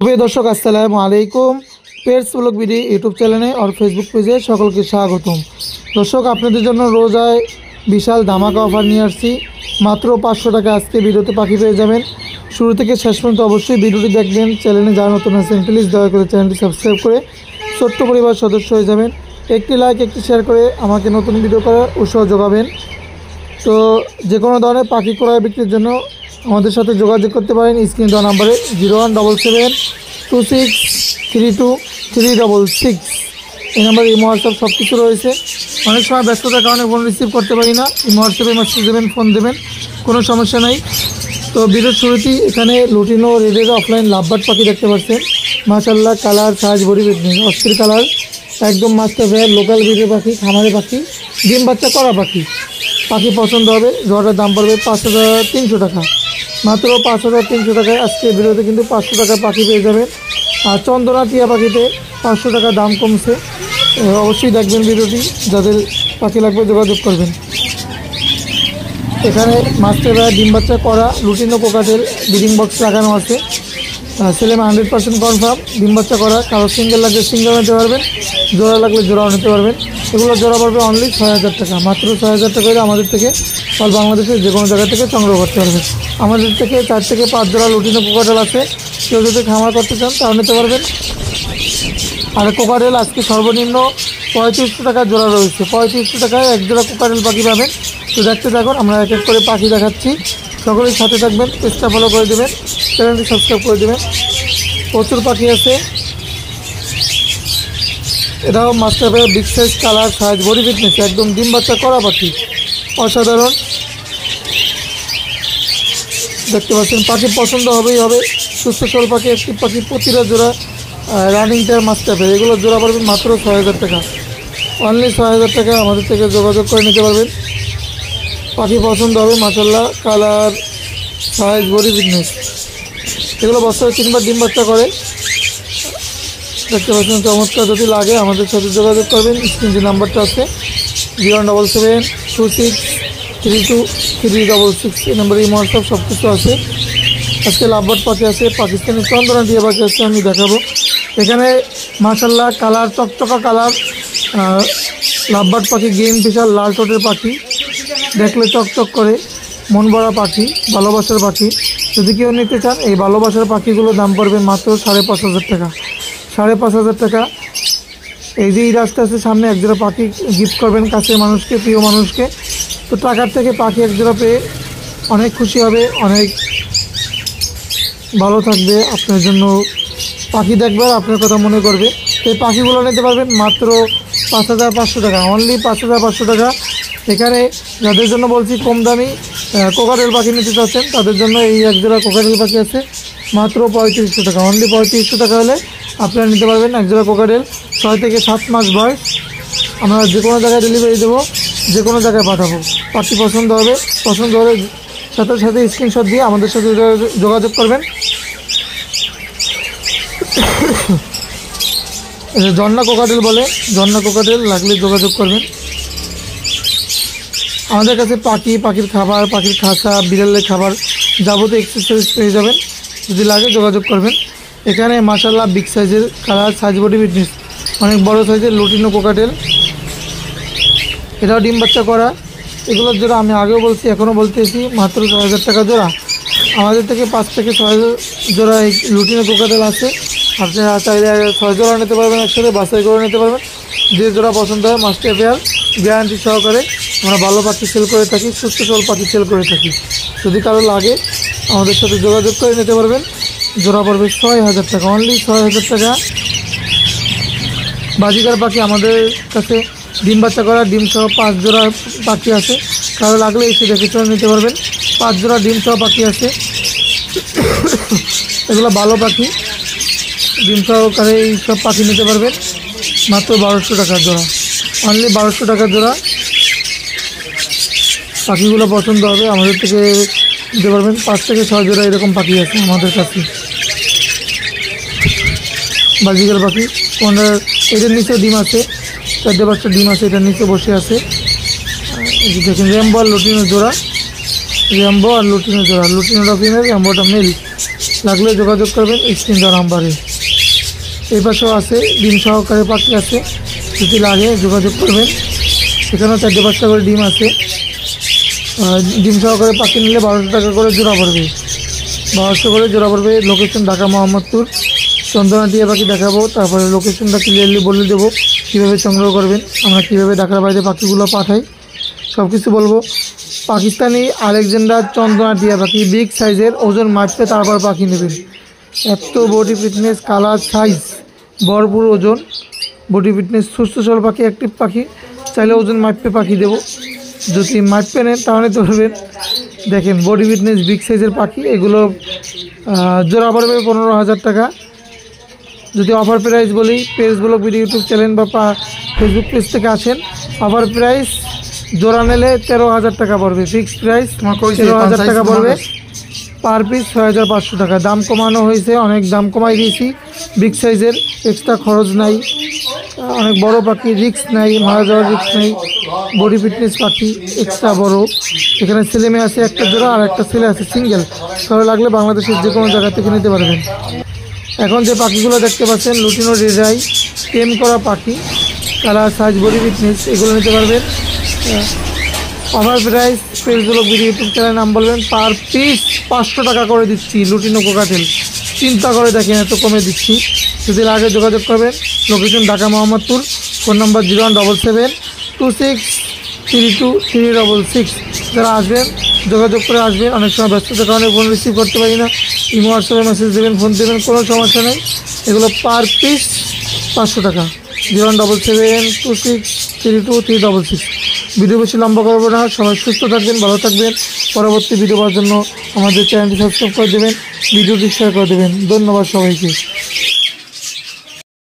প্রিয় দর্শক আসসালামু আলাইকুম। পেটস ব্লগ ভিডিও ইউটিউব চ্যানেলে আর ফেসবুক পেজে সকলকে স্বাগতম। দর্শক আপনাদের জন্য রোজায় বিশাল ধামাকা অফার নিয়ে আসছি। মাত্র 500 টাকা আজকে ভিডিওতে পাখি পেয়ে যাবেন। শুরু থেকে শেষ পর্যন্ত অবশ্যই ভিডিওটি দেখবেন। চ্যানেলে যারা নতুন আছেন প্লিজ দয়া করে চ্যানেলটি সাবস্ক্রাইব করে ছোট্ট পরিবার সদস্য হয়ে যাবেন। একটি লাইক একটি শেয়ার করে আমাকে নতুন ভিডিও করার উৎসাহ যোগাবেন। তো যে কোনো ধরনের পাখি ক্রয় বিক্রির জন্য আমাদের সাথে যোগাযোগ করতে পারেন স্ক্রিন দেওয়া নাম্বারে 0177263236। এই নাম্বারে ইমো হোয়াটসঅ্যাপ সব কিছু রয়েছে। অনেক সময় ব্যস্ততার কারণে ফোন রিসিভ করতে পারি না, ইমো হোয়াটসঅ্যাপে মেসেজ দেবেন, ফোন দেবেন, কোনো সমস্যা নাই। তো ভিডিওর শুরুতেই এখানে লুটিনো রেডের অফলাইন লাভবার্ড পাখি দেখতে পাচ্ছেন। মাশাআল্লাহ, কালার সাইজ বডি ফিটনেস অস্থির কালার, একদম মাস্টার ফেয়ার লোকাল ব্রিডের পাখি, খামারে পাখি, ডিম বাচ্চা করা পাখি। পাখি পছন্দ হবে। জোড়াটার দাম পড়বে 5300 টাকা, মাত্র 5300 টাকায় আজকে ভিডিওতে কিন্তু 500 টাকা পাখি পেয়ে যাবেন। আর চন্দনা টিয়া পাখিতে 500 টাকা দাম কমছে। অবশ্যই দেখবেন ভিডিওটি, যাদের পাখি লাগবে যোগাযোগ করবেন। এখানে মাস্টার ডিম বাচ্চা করা লুটিনো কোকাটেল ব্রিডিং বক্স লাগানো আছে। ছেলেমা 100% কনফার্ম, ডিম বাচ্চা করা। কারো সিঙ্গেল লাগলে সিঙ্গেল নিতে পারবেন, জোড়া লাগলে জোড়াও নিতে পারবেন। এগুলো জোড়া পড়বে অনলি 6000 টাকা, মাত্র 6000 টাকা করে আমাদের থেকে অল বাংলাদেশের যে কোনো জায়গা থেকে সংগ্রহ করতে পারবেন। আমাদের থেকে 4 থেকে 5 জোড়া লুটিনো কোকাটেল আছে। কেউ যদি খামার করতে চান তাও নিতে পারবেন। আর কোকাটেল আজকে সর্বনিম্ন 3500 টাকা জোড়া রয়েছে। 3500 টাকায় এক জোড়া কোকাটেল পাখি পাবেন। তো দেখতে থাকুন, আমরা এক এক করে পাখি দেখাচ্ছি। সকলেই সাথে থাকবেন, পেজটা ফলো করে দেবেন, চ্যানেলটি সাবস্ক্রাইব করে দেবেন। প্রচুর পাখি আছে। এটাও master pair, big size, colour size body fitness, একদম ডিম বাচ্চা করা পাখি, অসাধারণ। দেখতে পাচ্ছেন পাখি পছন্দ হবেই হবে। সুস্থ সরল পাখি, একটি পাখি, প্রতিটা জোড়া রানিং টায়ার মাস্টার পেয়ার। এগুলো জোড়া পাবেন মাত্র 6000 টাকা, অনলি 6000 টাকা আমাদের থেকে যোগাযোগ করে নিতে পারবেন। পাখি পছন্দ হবে। মাশাআল্লাহ, কালার সাইজ বডি ফিটনেস, এগুলো বছরে 3বার ডিম বাচ্চা করে। দেখতে পাচ্ছেন চমৎকার। যদি লাগে আমাদের সাথে যোগাযোগ করবেন। স্ক্রিন যে নাম্বারটা আছে 077263236, এই নাম্বারে ইমো হোয়াটসঅ্যাপ সব কিছু আছে। আজকে লাভবার্ড পাখি আছে, পাকিস্তানি চন্দনা দিয়ে পাখি আছে, আমি দেখাবো। এখানে মাশাআল্লাহ কালার চকচকা কালার লাভবার্ড পাখি, গেম ফিশার লাল ঠোঁটের পাখি, দেখলে চকচক করে, মন ভরা পাখি, ভালোবাসার পাখি। যদি কেউ নিতে চান এই ভালোবাসার পাখিগুলোর দাম পড়বে মাত্র 5500 টাকা, 5500 টাকা। এই যে ঈদ আসতে আসতে সামনে একজোড়া পাখি গিফট করবেন কাছের মানুষকে, প্রিয় মানুষকে। তো টাকার থেকে পাখি একজোড়া পেয়ে অনেক খুশি হবে, অনেক ভালো থাকবে। আপনার জন্য পাখি দেখবার আপনার কথা মনে করবে। এই পাখিগুলো নিতে পারবেন মাত্র 5500 টাকা, অনলি 5500 টাকা। এখানে যাদের জন্য বলছি কম দামি কোকাটেল পাখি নিতে চাচ্ছেন তাদের জন্য এই একজোড়া কোকাটেল পাখি আছে মাত্র 3500 টাকা, অনলি 3500 টাকা হলে আপনারা নিতে পারবেন একজোড়া কোকাটেল। 6 থেকে 7 মাস বয়স। আমরা যে কোনো জায়গায় ডেলিভারি দেবো, যে কোনো জায়গায় পাঠাবো। পাখি পছন্দ হবে, পছন্দ হলে সাথে সাথে স্ক্রিনশট দিয়ে আমাদের সাথে যোগাযোগ করবেন। ঝর্ণা কোকাটেল বলে, ঝর্ণা কোকাটেল লাগলে যোগাযোগ করবেন। আমাদের কাছে পাখি, পাখির খাবার, পাখির খাঁচা, বিড়ালের খাবার, যাবতীয় এক্সেসরিজ পেয়ে যাবেন। যদি লাগে যোগাযোগ করবেন। এখানে মাশাআল্লাহ বিগ সাইজের, কালার সাইজ বডি ফিটনেস, অনেক বড় সাইজের লুটিনো কোকাটেল। এটাও ডিম বাচ্চা করা। এগুলোর জোড়া আমি আগেও বলছি, এখনও বলতেছি, মাত্র 6000 টাকা জোড়া। আমাদের থেকে 5 থেকে 6 জোড়া এই লুটিনো কোকাটেল আছে। আপনারা চাইলে 6 জোড়া নিতে পারবেন, একসাথে বাছাই করে নিতে পারবেন। যে জোড়া পছন্দ হয় মাস্টার পেয়ার গ্যারান্টি সহকারে আমরা ভালো পাখি সেল করে থাকি, সুস্থ সবল পাখি সেল করে থাকি। যদি কারো লাগে আমাদের সাথে যোগাযোগ করে নিতে পারবেন। জোড়া পড়বে 6000 টাকা, অনলি 6000 টাকা। বাজিকার পাখি আমাদের কাছে ডিম বাচ্চা করা, ডিম সহ 5 জোড়া পাখি আছে। কারো লাগলে এসে দেখে চলে নিতে পারবেন। 5 জোড়া ডিম সহ পাখি আছে। এগুলো ভালো পাখি, ডিম সহকারে এই সব পাখি নিতে পারবেন মাত্র 1200 টাকা জোড়া, অনলি 1200 টাকা জোড়া। পাখিগুলো পছন্দ হবে, আমাদের থেকে নিতে পারবেন। 5 থেকে 6 জোড়া এরকম পাখি আছে আমাদের কাছে। বাজিকার পাখি এটার নিচে ডিম আছে, 4-5টা ডিম আছে, এটার নিচে বসে আছে। দেখেন র্যাম্বো আর লুটিনো জোড়া, র্যাম্বো আর লুটিনো জোড়া, লুটিনোটা ফিমেল, র্যাম্বোটা মেল। লাগলে যোগাযোগ করবেন স্ক্রিন দেওয়া নাম্বারে। এই পাশেও আছে ডিম সহকারে পাখি আছে, যদি লাগে যোগাযোগ করবেন। এখানেও 4-5টা করে ডিম আছে। ডিম সহকারে পাখি নিলে 1200 টাকা করে জোড়া পড়বে, 1200 করে জোড়া পড়বে। লোকেশন ঢাকা মোহাম্মদপুর। চন্দনা টিয়া পাখি দেখাবো, তারপরে লোকেশনটা ক্লিয়ারলি বলে দেবো, কীভাবে সংগ্রহ করবেন, আমরা কীভাবে ঢাকার বাইরে পাখিগুলো পাঠাই সব কিছু বলবো। পাকিস্তানি আলেকজান্ডার চন্দনা টিয়া পাখি, বিগ সাইজের, ওজন মাপতে তারপর পাখি নেবেন। এত বডি ফিটনেস, কালার, সাইজ, ভরপুর ওজন, বডি ফিটনেস, সুস্থ সবল পাখি, অ্যাক্টিভ পাখি। চাইলে ওজন মাপতে পাখি দেবো, যদি মাপতে নেন তাহলে ধরবেন। দেখেন বডি ফিটনেস, বিগ সাইজের পাখি, এগুলো জোড়া পড়বে 15,000 টাকা। যদি অফার প্রাইস বলি, page blog video YouTube channel বা ফেসবুক পেজ থেকে আসেন, অফার প্রাইস জোড়া নিলে 13,000 টাকা পড়বে। ফিক্সড প্রাইস 13,000 টাকা পড়বে, পার পিস 6,500 টাকা। দাম কমানো হয়েছে, অনেক দাম কমাই দিয়েছি। বিগ সাইজের, এক্সট্রা খরচ নাই, অনেক বড় পাখি, রিস্ক নাই, মারা যাওয়ার রিস্ক নেই। বডি ফিটনেস পাখি, এক্সট্রা বড়। এখানে ছেলে মেয়ে আছে একটা জোড়া, আর একটা ছেলে আছে সিঙ্গেল। ভালো লাগলে বাংলাদেশের যে কোনো জায়গা থেকে নিতে পারবেন। এখন যে পাখিগুলো দেখতে পাচ্ছেন লুটিনো রেজাই, টেম করা পাখি, কালার, সাইজ, বডি ফিটনেস, এগুলো নিতে পারবেন। অফার প্রাইস পেজগুলো ভিডিও ইউটিউব চ্যানেল নাম বলবেন, পার পিস 500 টাকা করে দিচ্ছি। লুটিনো কোকাটেল, চিন্তা করে দেখেন এত কমে দিচ্ছি। যদি লাগে যোগাযোগ করবেন। Location Dhaka Mohammadpur. Phone number 0177263236। যারা আসবেন যোগাযোগ করে আসবেন। অনেক সময় ব্যস্ততার কারণে ফোন রিসিভ করতে পারি না, ইমো হোয়াটসঅ্যাপে মেসেজ দেবেন, ফোন দেবেন, কোনো সমস্যা নেই। এগুলো পার পিস 500 টাকা। 0177263236। ভিডিও বেশি লম্বা করবো না, সবাই সুস্থ থাকবেন, ভালো থাকবেন। পরবর্তী ভিডিও পাওয়ার জন্য আমাদের চ্যানেলটি সাবস্ক্রাইব করে দেবেন, ভিডিওটি শেয়ার করে দেবেন। ধন্যবাদ সবাইকে।